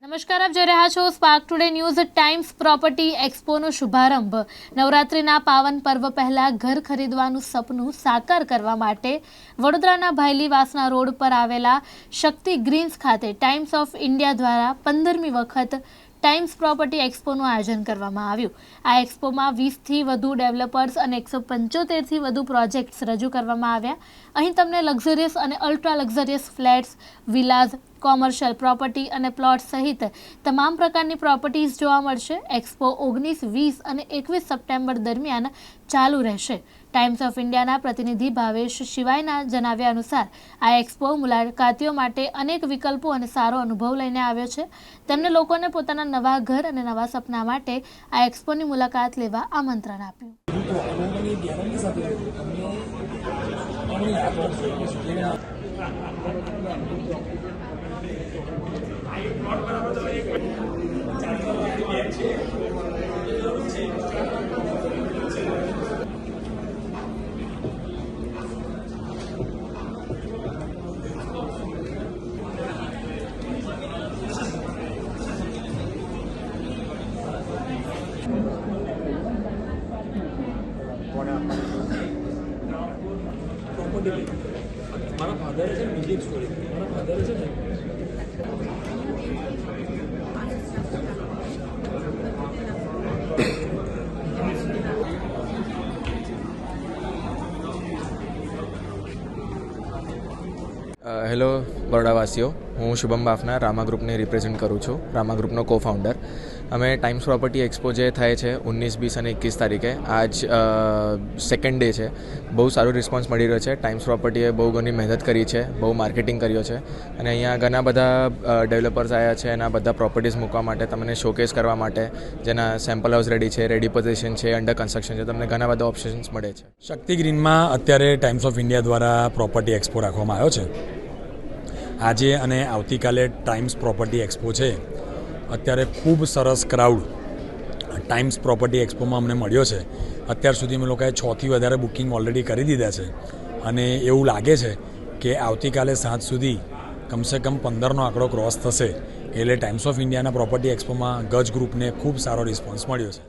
નમસ્કાર, આપ જોઈ રહ્યા છો spark today news. Times property એક્સપોનો શુભારંભ નવરાત્રિના પાવન પર્વ પહેલા ઘર ખરીદવાનું સપનું સાકાર કરવા માટે વડોદરાના ભાયલીવાસના રોડ પર આવેલા શક્તિ ગ્રીન્સ ખાતે ટાઈમ્સ ઓફ ઇન્ડિયા દ્વારા 15મી વખત ટાઈમ્સ પ્રોપર્ટી એક્સપોનું આયોજન કરવામાં આવ્યું। આ એક્સપોમાં 20થી વધુ ડેવલપર્સ અને 175થી વધુ પ્રોજેક્ટ્સ રજૂ કરવામાં આવ્યા। અહીં તમને લક્ઝરિયસ અને ultra luxurious flats, villas, commercial property અને પ્લોટ સહિત તમામ પ્રકારની પ્રોપર્ટીઝ જોવા મળશે। એક્સપો 19, 20 અને 21 સપ્ટેમ્બર દરમિયાન ચાલુ રહેશે। ટાઈમ્સ ઓફ ઇન્ડિયાના પ્રતિનિધિ ભાવેશ શિવાયના જણાવ્યા અનુસાર આ એક્સપો મુલાકાતીઓ માટે અનેક વિકલ્પો અને સારો અનુભવ લઈને આવ્યો છે। તેમણે લોકોને પોતાના નવા ઘર અને નવા સપના માટે આ એક્સપોની મુલાકાત લેવા આમંત્રણ આપ્યું। મારા ફાધર છે બીજી એક સ્ટોરી મારા ફાધર છે ને હેલો બરોડાવાસીઓ, હું શુભમ બાફના રામા ગ્રુપને રિપ્રેઝેન્ટ કરું છું, રામા ગ્રુપનો co-founder। અમે ટાઈમ્સ પ્રોપર્ટી એક્સપો જે થાય છે 19, 20 અને 21 તારીખે, આજ સેકન્ડ ડે છે। બહુ સારો રિસ્પોન્સ મળી રહ્યો છે। ટાઈમ્સ પ્રોપર્ટીએ બહુ ઘણી મહેનત કરી છે, બહુ માર્કેટિંગ કર્યો છે અને અહીંયા ઘણા બધા ડેવલપર્સ આવ્યા છે એના બધા પ્રોપર્ટીઝ મૂકવા માટે, તમને શોકેસ કરવા માટે, જેના સેમ્પલ હાઉસ રેડી છે, રેડી પોઝિશન છે, અંડર કન્સ્ટ્રક્શન છે, તમને ઘણા બધા ઓપ્શન્સ મળે છે। શક્તિ ગ્રીનમાં અત્યારે ટાઈમ્સ ઓફ ઇન્ડિયા દ્વારા પ્રોપર્ટી એક્સપો રાખવામાં આવ્યો છે। આજે અને આવતીકાલે ટાઈમ્સ પ્રોપર્ટી એક્સપો છે। અત્યારે ખૂબ સરસ ક્રાઉડ ટાઈમ્સ પ્રોપર્ટી એક્સપોમાં અમને મળ્યો છે। અત્યાર સુધી અમે લોકોએ 6થી વધારે બુકિંગ ઓલરેડી કરી દીધા છે અને એવું લાગે છે કે આવતીકાલે સાંજ સુધી કમસે કમ 15નો આંકડો ક્રોસ થશે। એટલે ટાઈમ્સ ઓફ ઇન્ડિયાના પ્રોપર્ટી એક્સપોમાં ગજ ગ્રુપને ખૂબ સારો રિસ્પોન્સ મળ્યો છે।